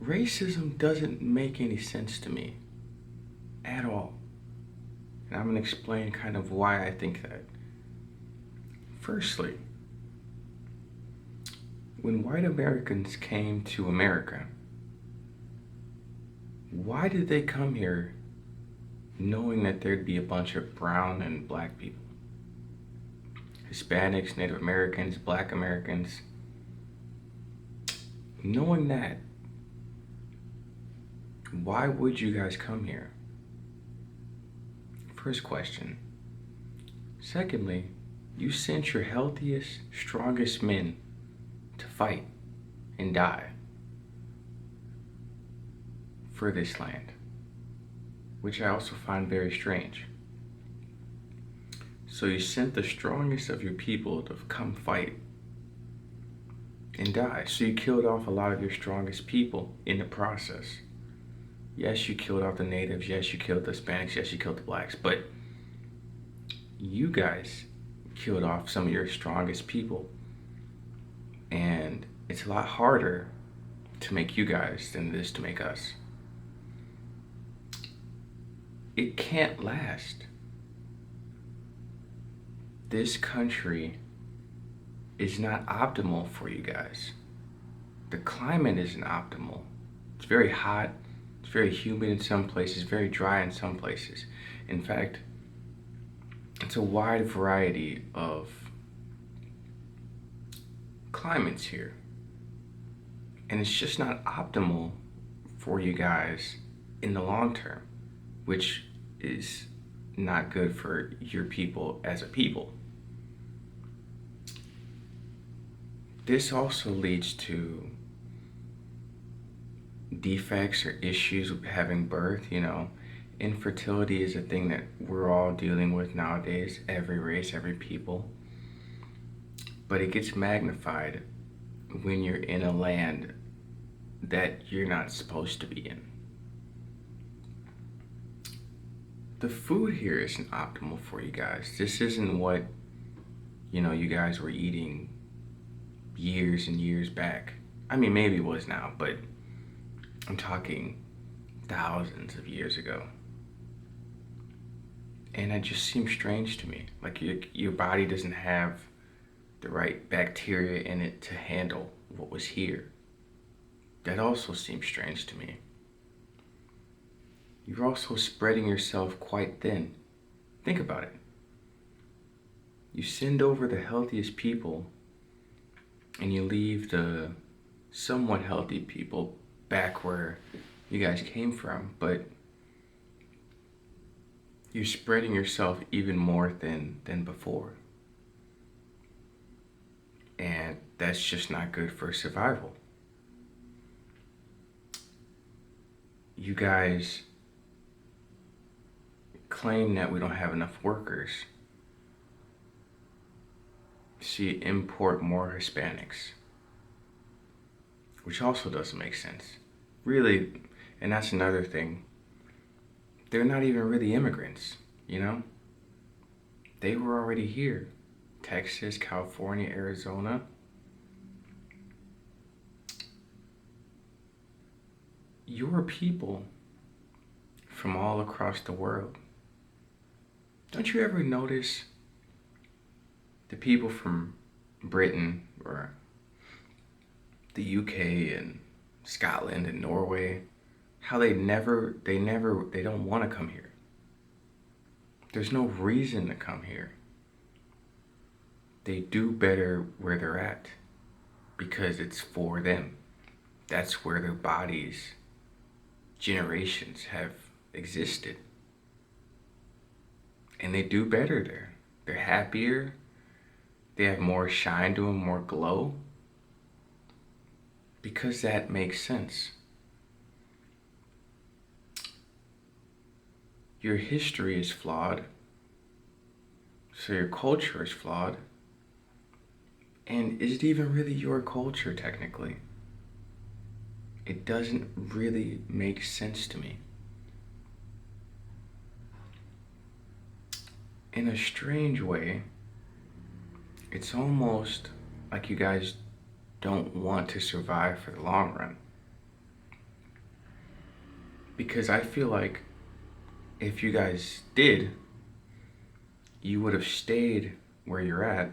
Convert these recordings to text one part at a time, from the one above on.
racism doesn't make any sense to me at all. And I'm going to explain kind of why I think that. Firstly, when white Americans came to America, why did they come here knowing that there'd be a bunch of brown and black people? Hispanics, Native Americans, Black Americans. Knowing that, why would you guys come here? First question. Secondly, you sent your healthiest, strongest men to fight and die for this land, which I also find very strange. So you sent the strongest of your people to come fight and die. So you killed off a lot of your strongest people in the process. Yes, you killed off the natives. Yes, you killed the Hispanics. Yes, you killed the blacks. But you guys killed off some of your strongest people. And it's a lot harder to make you guys than it is to make us. It can't last. This country is not optimal for you guys. The climate isn't optimal. It's very hot. It's very humid in some places, very dry in some places. In fact, it's a wide variety of climates here. And it's just not optimal for you guys in the long term, which is not good for your people as a people. This also leads to defects or issues with having birth. Infertility is a thing that we're all dealing with nowadays, every race, every people. But it gets magnified when you're in a land that you're not supposed to be in. The food here isn't optimal for you guys. This isn't what, you guys were eating years and years back. I mean, maybe it was now, but I'm talking thousands of years ago. And it just seems strange to me. Like your body doesn't have the right bacteria in it to handle what was here. That also seems strange to me. You're also spreading yourself quite thin. Think about it. You send over the healthiest people and you leave the somewhat healthy people back where you guys came from, but you're spreading yourself even more thin than before. And that's just not good for survival. You guys claim that we don't have enough workers. So you import more Hispanics, which also doesn't make sense. Really, and that's another thing. They're not even really immigrants, They were already here. Texas, California, Arizona. Your people from all across the world. Don't you ever notice the people from Britain or the UK and Scotland and Norway, how they don't want to come here. There's no reason to come here. They do better where they're at because it's for them. That's where their bodies, generations have existed. And they do better there. They're happier. They have more shine to them, more glow. Because that makes sense. Your history is flawed. So your culture is flawed. And is it even really your culture, technically? It doesn't really make sense to me. In a strange way, it's almost like you guys don't want to survive for the long run. Because I feel like if you guys did, you would have stayed where you're at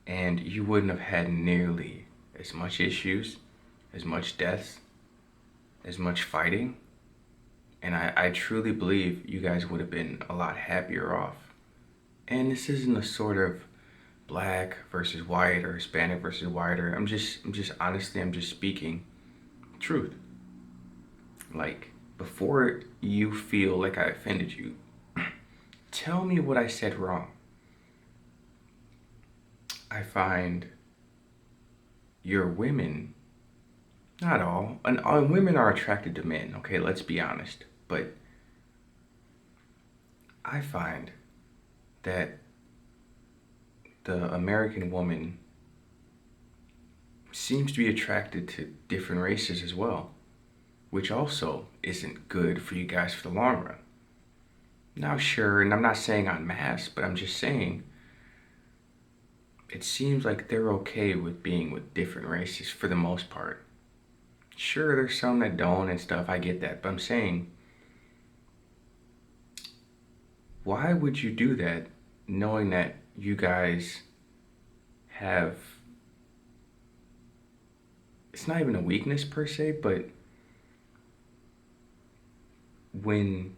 and you wouldn't have had nearly as much issues, as much deaths, as much fighting. And I truly believe you guys would have been a lot happier off. And this isn't a sort of black versus white or Hispanic versus white, or I'm just speaking truth. Like, before you feel like I offended you, tell me what I said wrong. I find your women, not all, and women are attracted to men, okay, let's be honest. But I find that the American woman seems to be attracted to different races as well, which also isn't good for you guys for the long run. Now, sure, and I'm not saying en masse, but I'm just saying it seems like they're okay with being with different races for the most part. Sure, there's some that don't and stuff, I get that, but I'm saying, why would you do that knowing that you guys have, it's not even a weakness per se, but when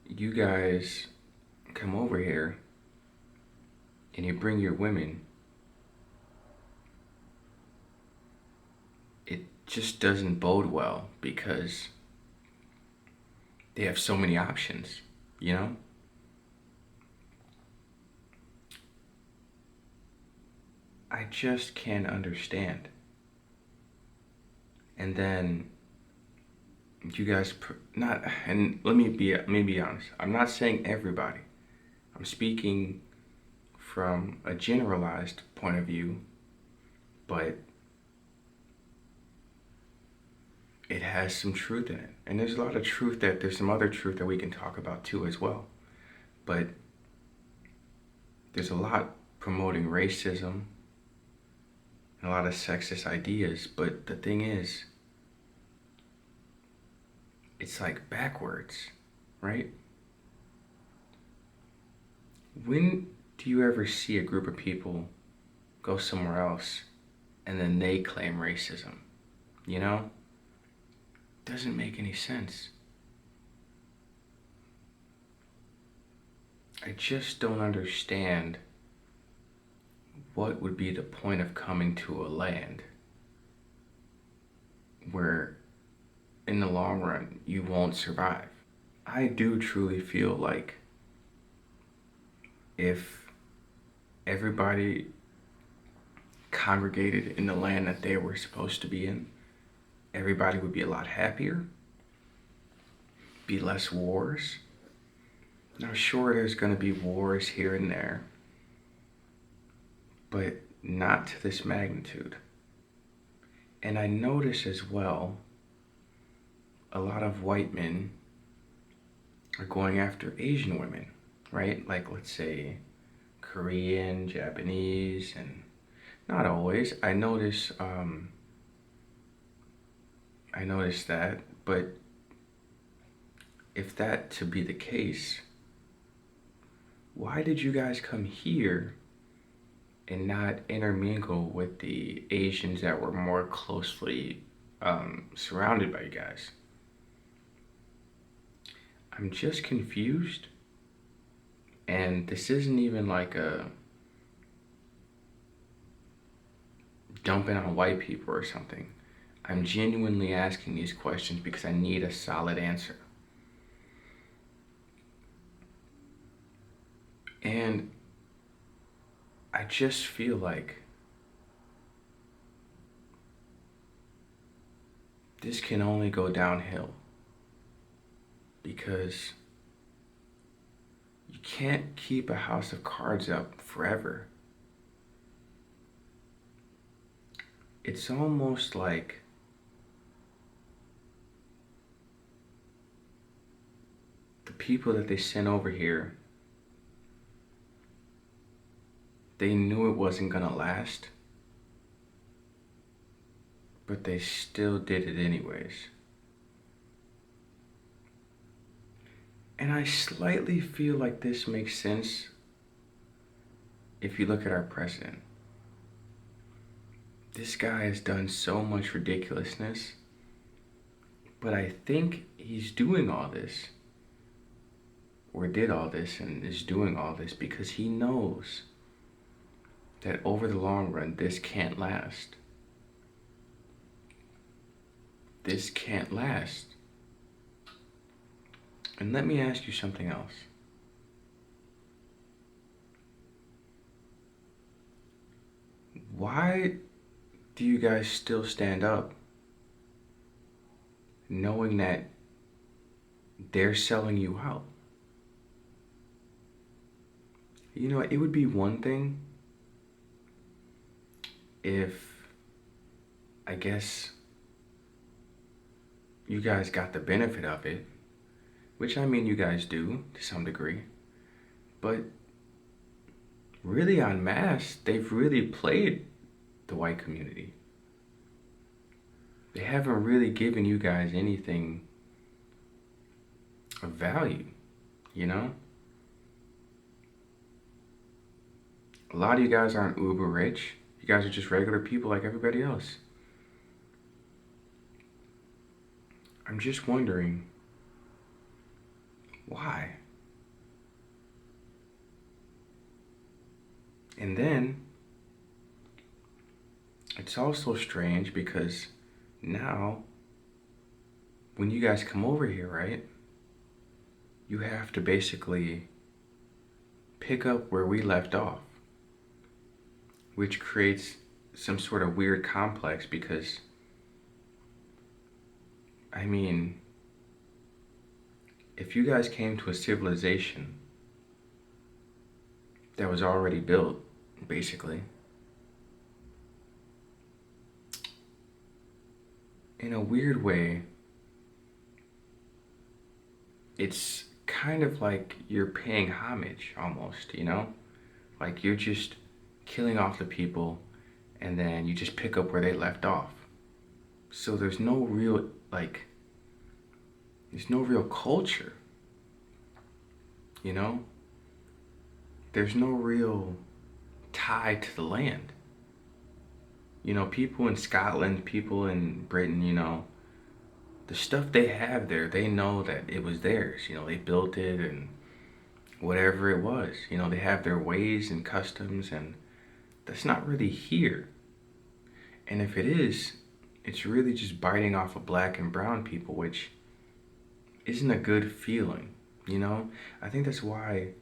you guys come over here and you bring your women, it just doesn't bode well because they have so many options, you know? I just can't understand. And then you guys not, and let me be honest. I'm not saying everybody. I'm speaking from a generalized point of view, but it has some truth in it. And there's a lot of truth that there's some other truth that we can talk about too as well. But there's a lot promoting racism and a lot of sexist ideas, but the thing is, it's like backwards, right? When do you ever see a group of people go somewhere else and then they claim racism? You know? Doesn't make any sense. I just don't understand what would be the point of coming to a land where in the long run you won't survive. I do truly feel like if everybody congregated in the land that they were supposed to be in, everybody would be a lot happier, be less wars. Now, sure, there's going to be wars here and there, but not to this magnitude. And I notice as well, a lot of white men are going after Asian women, right? Like, let's say Korean, Japanese, and not always. I notice that, but if that to be the case, why did you guys come here and not intermingle with the Asians that were more closely surrounded by you guys? I'm just confused, and this isn't even like a dumping on white people or something. I'm genuinely asking these questions because I need a solid answer. And I just feel like this can only go downhill because you can't keep a house of cards up forever. It's almost like the people that they sent over here, they knew it wasn't gonna last. but they still did it anyways. And I slightly feel like this makes sense if you look at our president. This guy has done so much ridiculousness, but I think he's doing all this, or did all this, and is doing all this because he knows that over the long run, this can't last. This can't last. And let me ask you something else. Why do you guys still stand up knowing that they're selling you out? You know, it would be one thing if, I guess, you guys got the benefit of it, which I mean you guys do to some degree, but really en masse, they've really played the white community. They haven't really given you guys anything of value, you know? A lot of you guys aren't uber rich. You guys are just regular people like everybody else. I'm just wondering, why? And then, it's also strange because now, when you guys come over here, right, you have to basically pick up where we left off, which creates some sort of weird complex because, I mean, if you guys came to a civilization that was already built, basically, in a weird way, it's kind of like you're paying homage almost, you know? Like you're just killing off the people and then you just pick up where they left off. So there's no real, there's no real culture, you know? There's no real tie to the land. You know, people in Scotland, people in Britain, you know, the stuff they have there, they know that it was theirs. You know, they built it and whatever it was. You know, they have their ways and customs, and that's not really here. And if it is, it's really just biting off of black and brown people, which isn't a good feeling, you know? I think that's why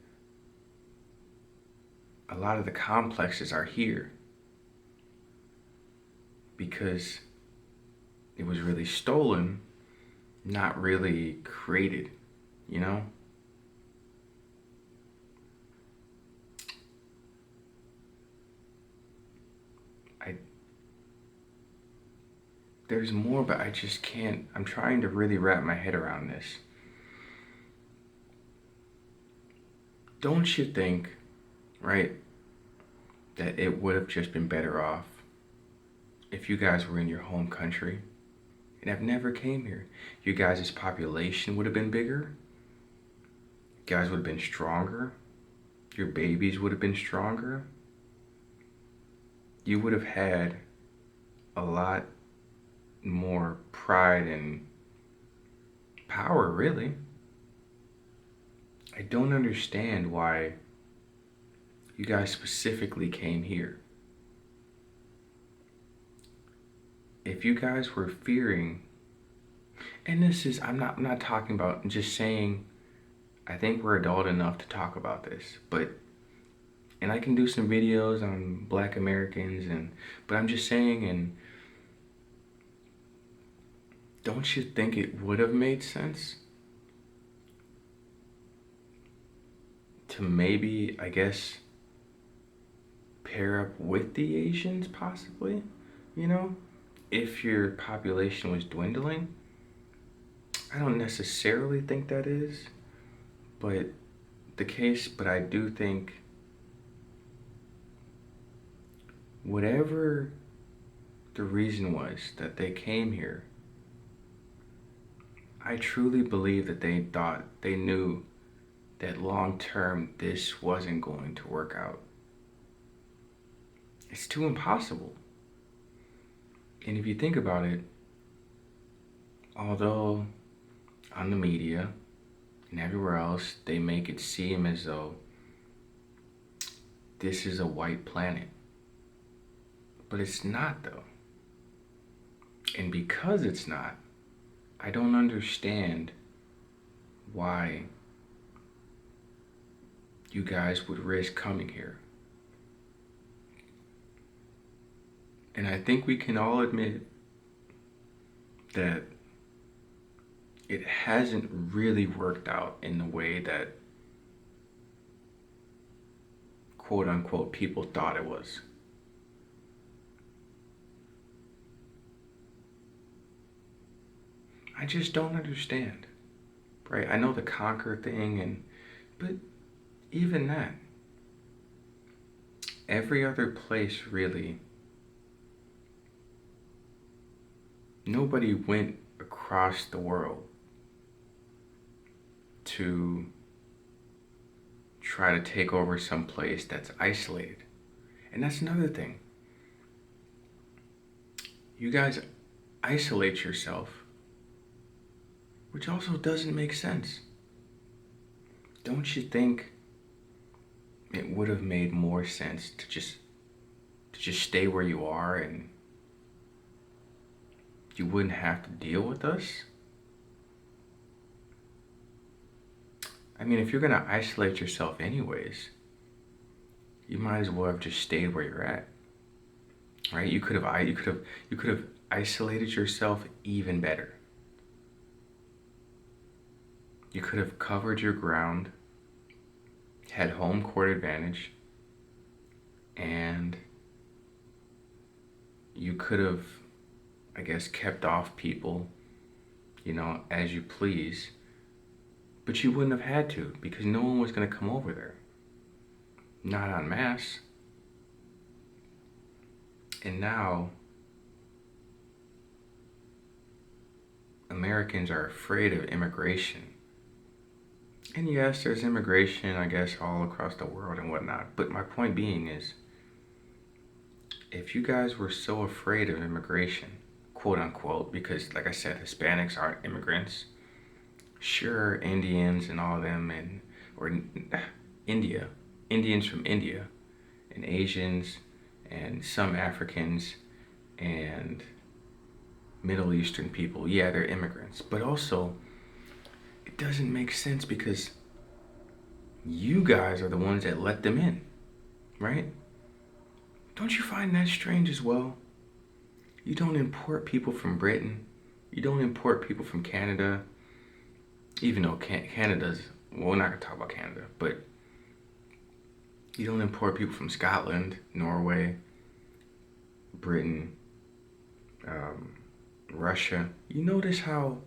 a lot of the complexes are here. Because it was really stolen, not really created, you know? There's more, but I just can't. I'm trying to really wrap my head around this. Don't you think, right, that it would have just been better off if you guys were in your home country and have never came here? You guys' population would have been bigger. You guys would have been stronger. Your babies would have been stronger. You would have had a lot more pride and power, really. I don't understand why you guys specifically came here. If you guys were fearing, and this is, I'm not talking about, I'm just saying, I think we're adult enough to talk about this, but, and I can do some videos on Black Americans, but I'm just saying, and don't you think it would have made sense to maybe, I guess, pair up with the Asians possibly, you know, if your population was dwindling? I don't necessarily think that is, but the case, but I do think whatever the reason was that they came here, I truly believe that they thought, they knew that long term this wasn't going to work out. It's too impossible. And if you think about it, although on the media and everywhere else, they make it seem as though this is a white planet. But it's not, though. And because it's not, I don't understand why you guys would risk coming here. And I think we can all admit that it hasn't really worked out in the way that quote unquote people thought it was. I just don't understand. Right? I know the conquer thing but even that, every other place really, nobody went across the world to try to take over some place that's isolated. And that's another thing. You guys isolate yourself, which also doesn't make sense. Don't you think it would have made more sense to just stay where you are and you wouldn't have to deal with us? I mean, if you're gonna isolate yourself anyways, you might as well have just stayed where you're at, right? You could have isolated yourself even better. You could have covered your ground, had home court advantage, and you could have, I guess, kept off people, as you please. But you wouldn't have had to, because no one was going to come over there. Not en masse. And now, Americans are afraid of immigration. And yes, there's immigration, I guess, all across the world and whatnot. But my point being is, if you guys were so afraid of immigration, quote unquote, because like I said, Hispanics aren't immigrants. Sure, Indians and all of them, or Indians from India, and Asians, and some Africans, and Middle Eastern people, yeah, they're immigrants. But also, it doesn't make sense because you guys are the ones that let them in, right? Don't you find that strange as well? You don't import people from Britain. You don't import people from Canada. Even though Canada's, well, we're not going to talk about Canada, but you don't import people from Scotland, Norway, Britain, Russia. You notice how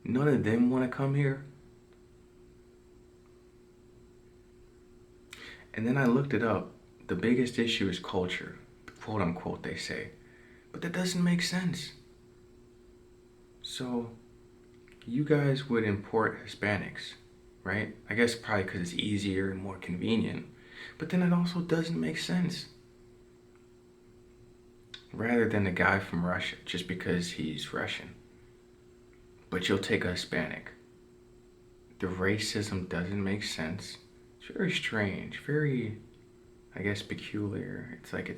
none of them want to come here? And then I looked it up. The biggest issue is culture, quote unquote, they say. But that doesn't make sense. So, you guys would import Hispanics, right? I guess probably because it's easier and more convenient. But then it also doesn't make sense. Rather than a guy from Russia, just because he's Russian. But you'll take a Hispanic. The racism doesn't make sense. It's very strange, very, I guess, peculiar. It's like,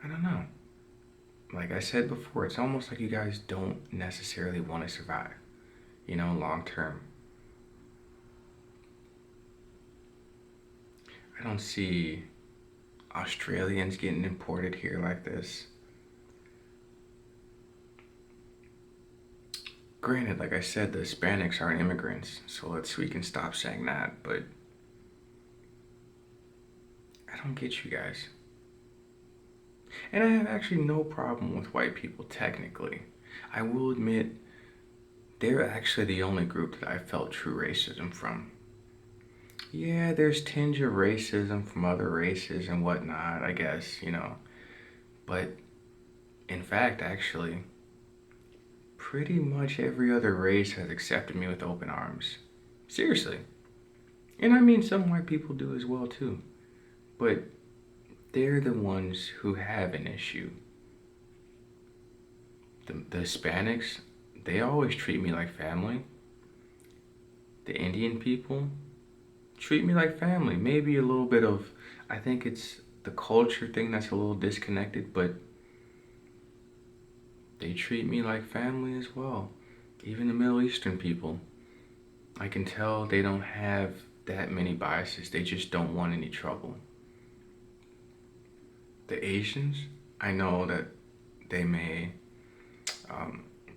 I don't know. Like I said before, it's almost like you guys don't necessarily want to survive, long term. I don't see Australians getting imported here like this. Granted, like I said, the Hispanics aren't immigrants, so we can stop saying that, but I don't get you guys. And I have actually no problem with white people, technically. I will admit, they're actually the only group that I felt true racism from. Yeah, there's tinge of racism from other races and whatnot, I guess, But in fact, actually, pretty much every other race has accepted me with open arms. Seriously. And I mean, some white people do as well, too. But they're the ones who have an issue. The Hispanics, they always treat me like family. The Indian people treat me like family. Maybe a little bit of, I think it's the culture thing that's a little disconnected, but they treat me like family as well. Even the Middle Eastern people, I can tell they don't have that many biases. They just don't want any trouble. The Asians, I know that they may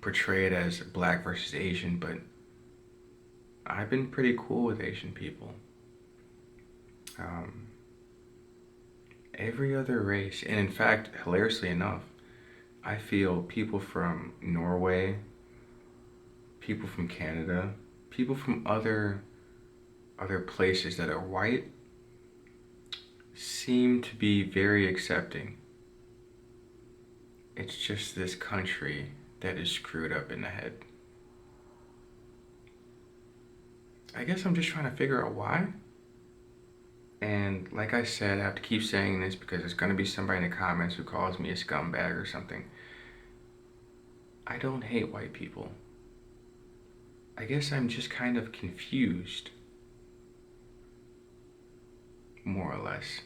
portray it as black versus Asian, but I've been pretty cool with Asian people. Um, every other race, and in fact, hilariously enough, I feel people from Norway, people from Canada, people from other places that are white seem to be very accepting. It's just this country that is screwed up in the head. I guess I'm just trying to figure out why. And like I said, I have to keep saying this because there's going to be somebody in the comments who calls me a scumbag or something. I don't hate white people. I guess I'm just kind of confused, more or less.